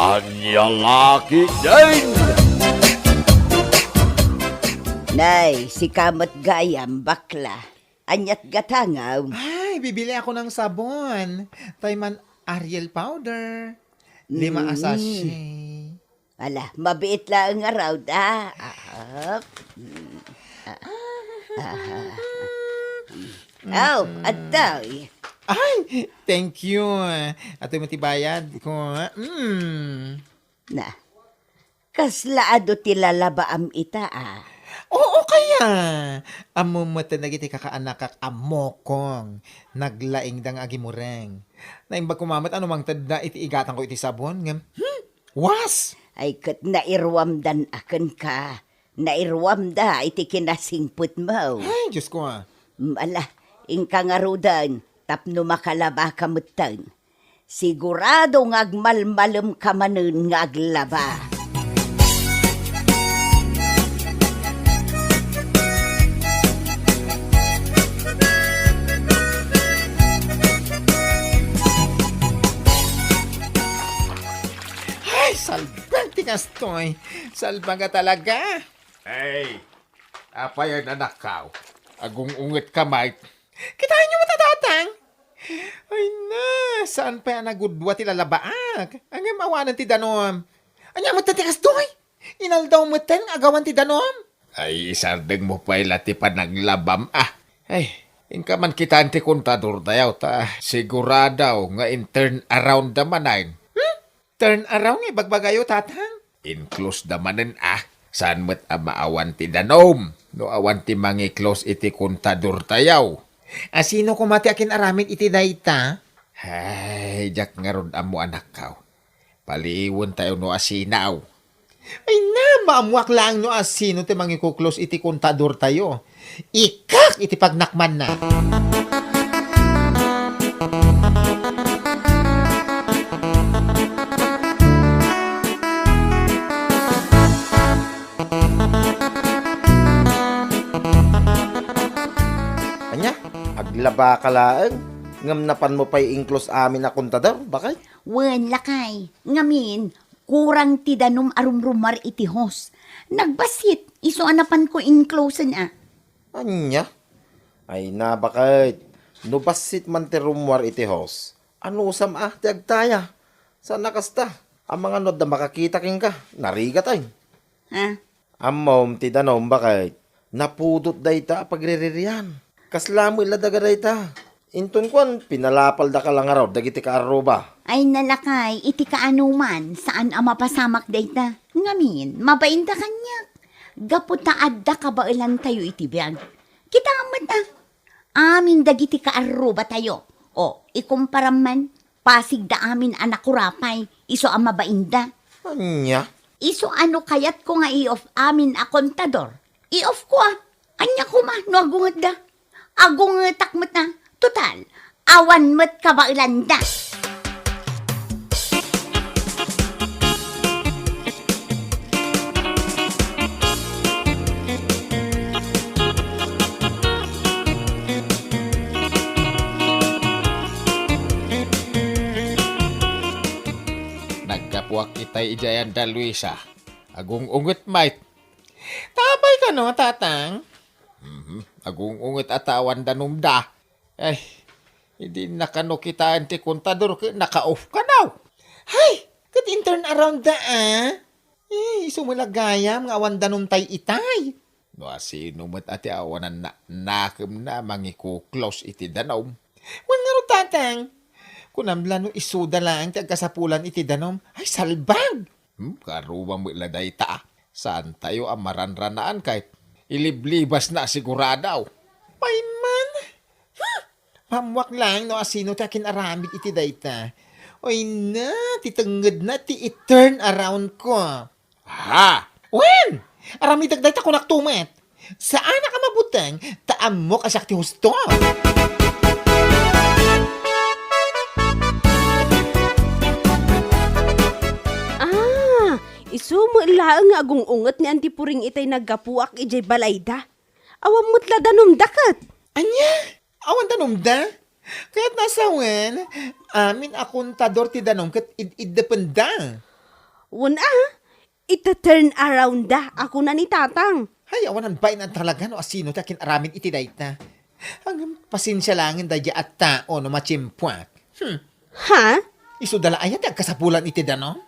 Anya laki din! Nay, si Kamat Gayam, bakla. Anyat gatangaw. Ay, bibili ako ng sabon. Tayman Ariel powder. 5 sachet. Ala, mabiit lang ang araw, da. Aw, atay. Ay, thank you. At yung matibayad ko. Na, kaslaado tilalaba am ita, Oo kaya. Amo mata nagiti kakaanak amokong. Naglaing dang agimureng. Naimbag kumamat ano mang tadda iti igatan ko iti sabon. Was! Ay kat nairwamdan akan ka. Nairwamda iti kinasingput mo. Ay, Diyos ko Ala, ingka nga rudan, tapno makalaba kamutan. Sigurado ngagmalmalem ka manun ngaglaba. Ay, salbang tingas to'y. Salbang ka talaga. Hey, apa yan anak ka? Agong ungit ka, Mike. Kitain niyo matatatang. Ay na, saan pa yan nagudwa ti lalabaag? Ang mawanan ti danom. Anya matatikas to'y. Inaldaw mo ten, agawan ti danom. Ay, isardeng mo pa ilati pa naglabam Ay, ingka man kita anti kontador dayaw ta. Siguradaw nga in turn around damanain. Turn around bagbagayo tatang. Inclose damanen Saan mo't maawan ti danom? No awan ti mangi close iti kontador tayaw. Sino kumati akin aramid iti dayta? Ay, jak nga ron amo anak ka. Paliiwon tayo no asinaw. Ay na, maamuak lang no sino ti mangikuklose iti kontador tayo. Ikak iti pagnakman na. Aglaba ka laang. Ngamnapan mo pa'y inclose amin na kontador. Bakit? Wen lakay, ngamin, kurang ti danom arumrumar iti hos. Nagbasit, iso anapan ko inclose na. Anya? Ay na bakit? Nubasit man ti rumwar iti host. Ano usam ti agtaya? Sana kasta? Ang mga nod na makakita king ka. Nariga tayo. Ha? Amom ti danom bakit? Napudot dayta pagriririyan. Kaslamo iladaga dayta. Intun kwan, pinalapal da ka lang araw, dagiti ka aroba. Ay nalakay, iti kaanuman, saan ang mapasamak dayta? Ngamin, mabainda kanya. Gaputa adda ka ba ilan tayo iti biyag? Kita amat amin dagiti ka aroba tayo. O, ikumpara man, pasig da amin anak kurapay, iso ang mabainda. Anya? Iso ano kayat ko nga i-off amin a kontador? I-off ko Anya ko no agungat da. Agungatak mo't na. Total, awan mo't kabailan da. Nagkapuak itay ijayan da Luisa. Agong ungot, Mike. Tapay ka no, tatang? Agong ungot atawan danom da. Ay, hindi nakano kita anti kontador, naka-off ka now. Hay, kat intern around da sumulagayam nga awan danom tay itay. No, sino mo't ati awanan na nakim na mangiko-close iti danom. Wan nga ro tatang. Kunamla no isuda lang ti agkasapulan iti danom. Ay, salbag. Karuwa mo iladay ta. Saan tayo ang maranranaan kahit iliblibas na siguradaw. Payman. Pamuak lang no asino ti akin aramid iti dayta. Oy na, titanggad na ti i-turn around ko. Ha? Wen! Aramid dagdayta ko naktumet. Saan ka mabutang taamok asak ti husto? Isu mo ilaang nga agong ungot ni antipuring itay naggapuak ijay balayda. Awam mo't la danom dakat. Anya? Awan danom da? Kaya't nasawen, amin akontador ti danom kat id-dependa. Una, ita-turn around da ako na ni tatang. Ay, awanan ba inan talaga no asino takin aramin iti dayta. Hanggang pasensya langin da at tao no machimpuat. Ha? Isu dala ayat ang kasapulan iti dano.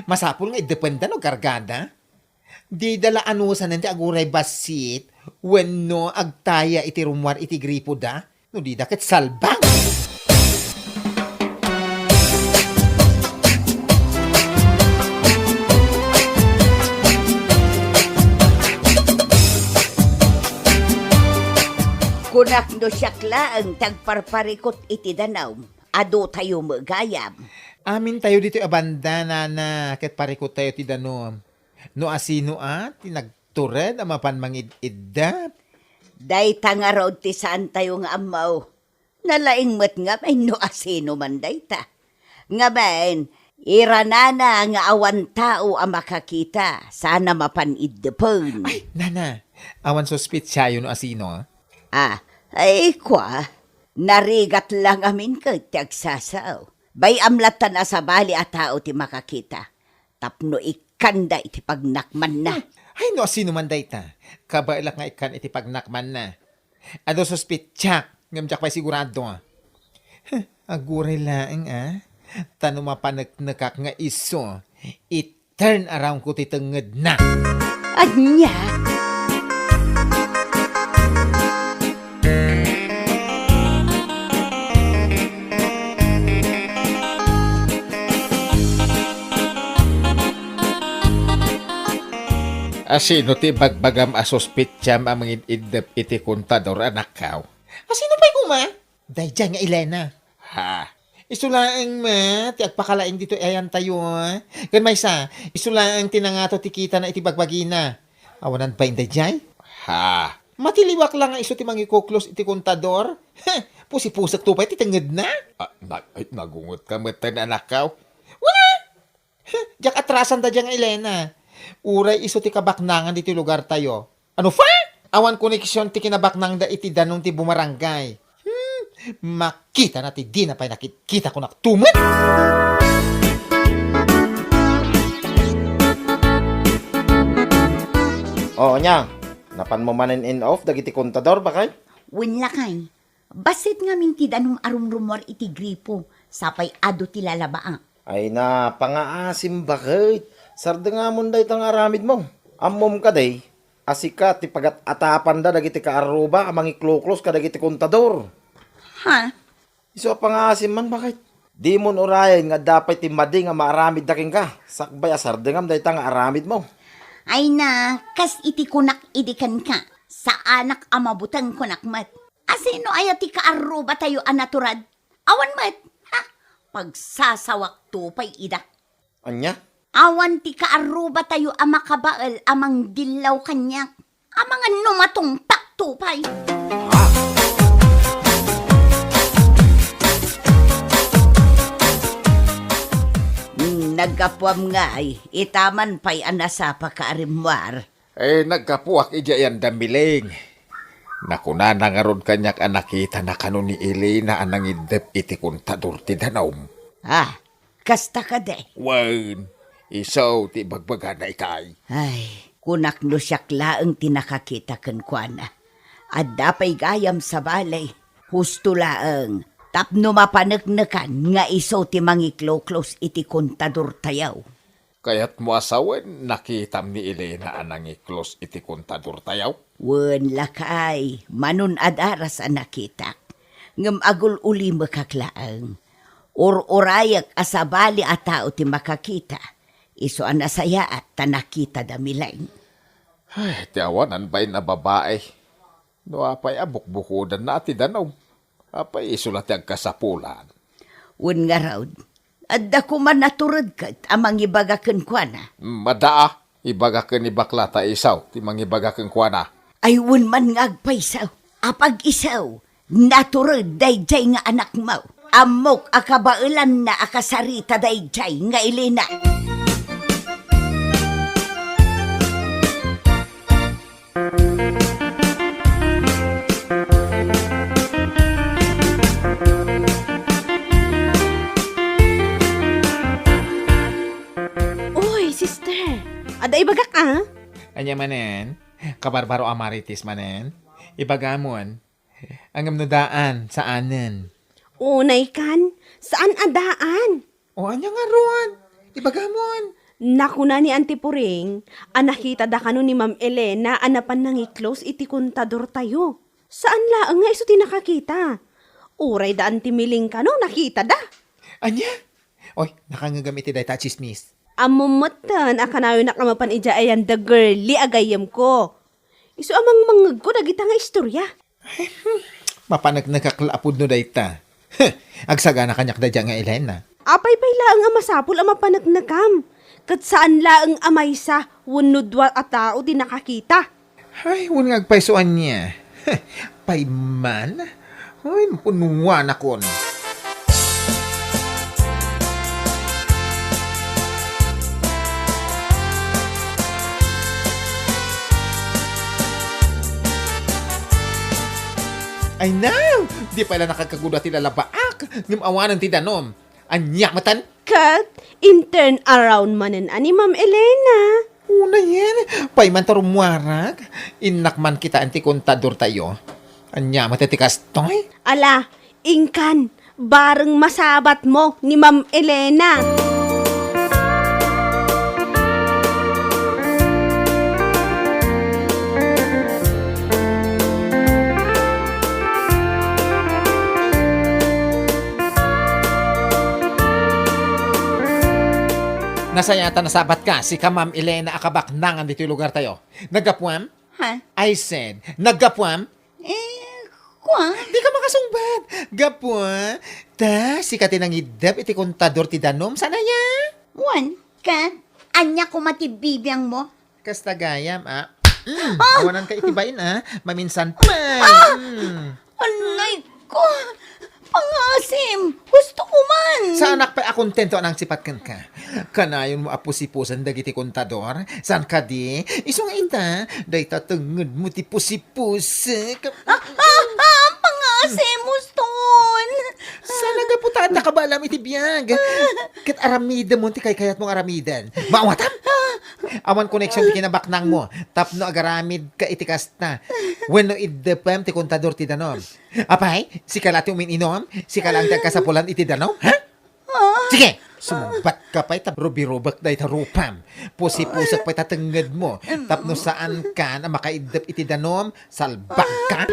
Masapul nga idependa no kargada. Di dala anusan nanti aguray basit when no agtaya iti rumwar iti gripo da. No di daket salbang. Kunak no siyakla ang tagparparikot iti danaw. Ado tayo magayam. Amin tayo dito abanda na ket parikot tayo ti danom. No asino tinagtured amapan mangid-idda. Day tangarod ti saan tayo nga amaw. Nalaing mat nga may no asino man day ta. Nga ben, iranana nga awan tao ang makakita. Sana mapanidepon. Ay, nana, awan suspit siya yun no asino. Ay kwa. Narigat lang amin ka tagsasaw. Bay amlatan na sa bali at tao ti makakita. Tapno ikanda iti pagnakman na. Ay, no asino man dayta. Kabailak nga ikan iti pagnakman na. Ado suspit siya. Ngamjak pa'y sigurado. Aguray laeng Tano mapanagnakak nga iso. I-turn around ko titenged na. Anya? Asino ti bagbagam asospit siyam ang mga idep iti kontador anak kaw. Asino pa'y kuma? Dayjay nga Elena. Ha? Isulaang ti agpakalaing dito ayan tayo. Gan may sa, isulaang tinangato ti kita na iti bagbagina. Awanan pa inday jay? Ha? Matiliwak lang nga iso ti mangikoklos iti kontador. Pusi-pusak to pa iti tenged na. Nagungot ka matan anak kaw. Diyak atrasan da diyang Elena. Uray iso ti kabaknangan diti lugar tayo. Ano fa? Awan koneksyon ti kinabaknang da iti danong ti bumarangay. Makita na ti di na pa'y nakikita ko naktuman. Oo nya, napan mo manin in off dagiti kontador bakay? Wala kay. Basit nga minti danong arumrumor iti gripo. Sapay ado ti lalabaa. Ay na, pangaasim bakit? Sarda nga mo day tang aramid mo. Ammom ka day, asika ti pagat atapan da dagiti kaaruba amang ikloklos ka dagiti kontador. Ha? Iso pangaasim man bakit? Di mo urayan nga dapat ti madi nga maaramid daking ka. Sakbay asar dengam day tang aramid mo. Ay na, kas iti kunak idikan ka. Sa anak amabutang kunak mat. Asino ayati ka aruba tayo anaturad? Awan mat. Ha? Pagsasawak tupay ida. Anya? Awan ti ka aruba tayo amakabaal amang dilaw kanyak. Amangan numatong taktupay. Nagkapuam nga ay, itaman pa'y anasa pa kaarimwar. Nagkapuak ija yan damiling. Nakuna na nga ron kanyak anakita na kano ni Elena anang idep iti kontador ti danaw. Kasta ka de. Wan, isaw ti bagbaga na itay. Ay, kunak no siyakla ang tinakakita kan kuana. At dapay gayam sa balay. Husto laang. Tapno mapanagnakan nga iso ti mangikloklos iti kontador tayaw. Kaya't mo asawan, nakitam ni Elena anang iklos iti kontador tayaw. Wen lakay, manun adaras ang nakitak. Ngam agul uli makaklaang. Or-orayak asabali at tao ti makakita. Iso ang nasaya at tanakita damilain. Ay, ti awanan ba'y na babae? No apay abukbukodan na ati danaw. Apay isulat ang kasapulan. Wen nga raud, adda ko man naturad kat amang ibagakan kwa na. Madaa, ibagakan ni baklata isaw, ti mangibagakan kwa na. Ay wen man nga agpaisaw, apag isaw, naturad dayjay nga anak mo. Amok akabailan na akasarita dayjay nga Elena. Ada ibagak Anya manen, kabarbaro amaritis manen, ibagamon, ang amnodaan sa anen. Unay kan, saan adaan? O anya nga ron, ibagamon. Naku na ni Auntie Puring, nakita da kano ni Ma'am Elena anapan nang i-close iti kontador tayo. Saan laang nga iso tinakakita? Uray da Auntie Miling kano nakita da. Anya? Oy, nakangagamit iti dahil chismis. Amumutan, akanayo nakamapan ija ayan the girly agayam ko. Iso amang mangag ko dagita nga istorya. Mapanag nakaklapod no dayta. Agsaga na kanyak da dyan nga Elena. Apay pay laang ang masapul ang mapanagnagam. Kat saan laang amay sa wunudwa at tao di nakakita. Ay, wala nga agpaisuan niya. Payman? Ay, punuan akon. Ay now! Di pala nakakaguda ti lalabaak. Ngim awanan ti danom. Anya matan? Kat, in turn around manen ani Ma'am Elena. Una yan. Payman tarumwarag. Inakman kita anti kontador tayo. Anya matatikas toy? Ala, ingkan, bareng masabat mo ni Ma'am Elena. Nasayata nasabat ka si ka Ma'am Elena akabaknangan dito yung lugar tayo. Nagapwam? Ha? I said, nagapwam? Kwa? Di ka makasungbat. Gapwa? Ta, si ka tinangidap iti kontador ti danom. Sana ya? Wan, kat, anya ko matibibiyang mo? Kasta gayam, awanan ka itibain, maminsan pa. Anay ko, pangasim, gusto ko man. Sa anak pa akontento anang sipatkan ka. Kanayon mo apusipusan dagiti kontador. Saan ka di? Isong ita, day tatangad mo ti pusipus. Pangasim, muston. Sana nga po taat nakabalam iti biyag. Kat aramida mo ti kayat mong aramidan. Maawatam? Awan connection ti kinabaknang mo. Tapno agaramid ka iti kasta. When no idepam ti kontador ti danom. Apay, si kalati umininom? Si kalang tagkasapulan iti danom? Ha? Sige! Sumbat ka pa'y rubi-rubak dahi tarupam. Pusi-pusak pa'y tatangad mo. Tapno saan ka na makaidap iti danom? Salbak ka?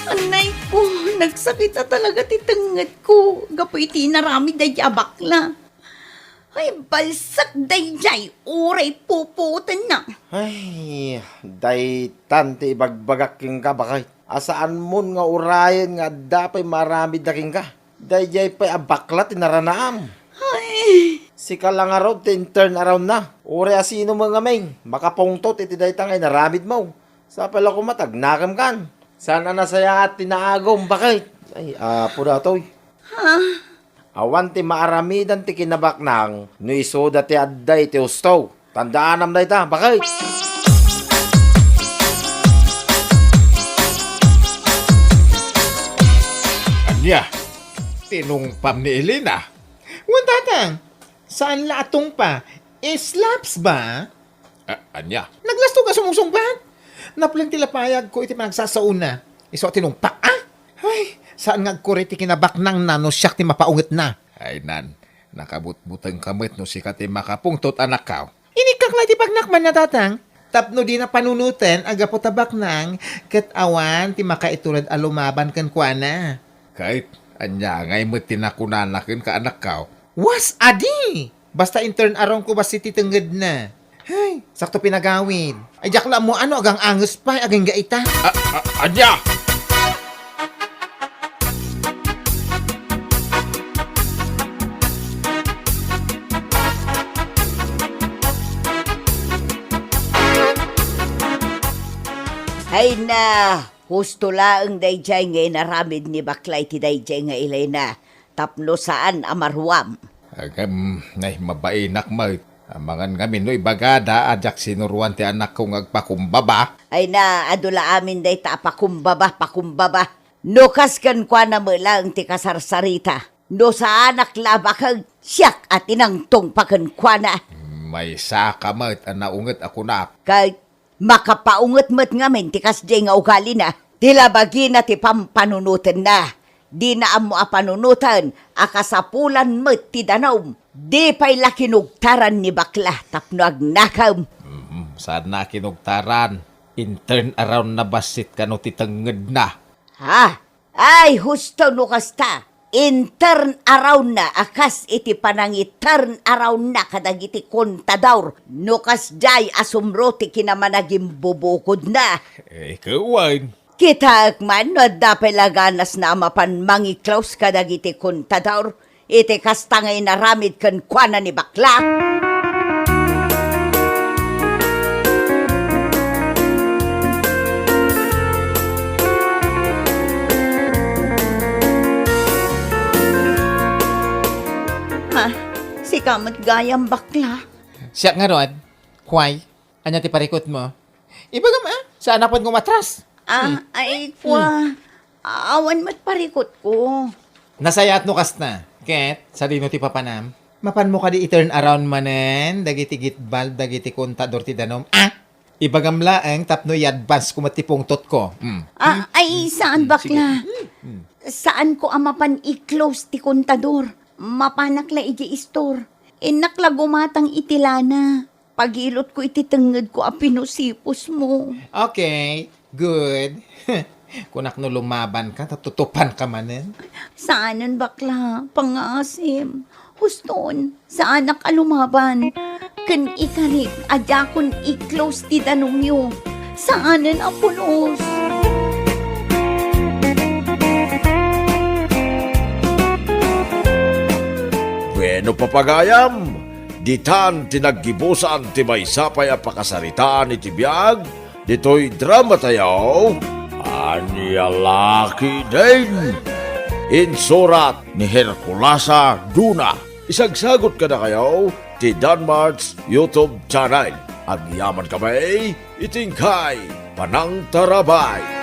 Anay ko, nagsakit na talaga titangad ko. Gapoy tinarami day abakla. Ay, balsak day jay, uray puputan na. Ay, day tante ibagbagak king ka bakay. Asaan mon nga urayan nga dapay marami daking ka. Day jay pa'y abakla tinaranaam. Ay, Si lang araw, turn around na. Uri asino mga meng, makapungtot iti day tangay naramid mo. Sa pala kumatag, nakam kan. Sana nasaya at tinaagom, bakit? Ay, apo na to'y. Awan ti maaramidan ti kinabaknang, no isoda ti adday ti usto. Tandaan am na ita, bakit? Anya, tinungpam ni Elena. Wantatang, saan laatong pa? Slaps ba? Anya, Naglasto ka sumusungbat? Naplang tilapayag ko iti managsasauna. Iso tinumpa, Ay, saan nga kuri ti kinabaknang nano siyak ti mapaunget na? ay nan, nakabutbutang kamit no si kati makapungtot anak kao. Inikak na ti pagnakman na tatang. Tapno di na panunutan aga po tabaknang ket awan ti makaitulad a lumaban ken kuana. Kahit anya ngay mo tinakunanakin ka anak kao. Was adi! Basta intern arong ko basi titinggad na. Ay, sakto pinagawid. Ay, jakla mo ano agang angus pa, agang gaita. Anya! ay na, husto laang dayjay nga inaramid ni baklay ti dayjay nga Elena. Tapno saan amarwam. Agam, ngay mabainak mo. Amangan kami no ibagada ajak sinuruan ti anak ko ngagpakumbaba. Ay na, adula amin day ta pakumbaba. No kaskan kwa na mo lang ti kasarsarita. No sa anak labakag siyak at inangtong pakan kwa na. May saka mat naunget ako na. Kay makapaunget met ngamin ti kasjay nga ugali na. Tila bagi na ti pampanunutan na. Di na amo apanunutan, akasapulan met ti danom. Di pa'y lakinugtaran ni bakla tapno agnakam. Saan na kinugtaran? Intern around na basit ka no titanged na. Ha? Ay, husto no kasta. Intern around na, akas iti panangi turn around na kadagiti kontador. No kasjay asumroti kinamanagim bubukod na. Kawan. Kita man, no dapay laganas na amapan mangiklaus kadagiti kontador. Iti kastangay naramid kan kwa na ni bakla. Ha? Si kamat gayang bakla. Siya nga rod, kway, anya ti parikot mo. Ibagam saan napon ko matras? Ay, kwa. Awan mat parikot ko. Nasayat no kas na. Ket, sa dino ti papanam. Mapan mo ka di i-turn around manen, dagiti gitbal, dagiti kontador ti danom. Ibagam laeng tapno yadvance kumatipong tot ko. Ay, saan bakla? Saan ko amapan i-close ti kontador? Mapanakla iti store. Inakla gumatang itilana. Pagilot ko iti tenged ko a pinusipos mo. Okay, good. Kunak no lumaban ka, tatutupan ka manen. Saanan bakla? Pangasim. Huston, saan ka lumaban? Kan ikarik, adya kun i-close ti danong nyo. Saanan ang pulos? Bueno papagayam, ditan tinaggibusan ti may sapay a pakasaritaan iti biyag, dito'y drama tayaw, Anya Laki din. Insurat ni Herculasa Duna. Isagsagot ka na kayo ti Danmar's YouTube channel. Agyaman kami, itingkay, panang tarabay.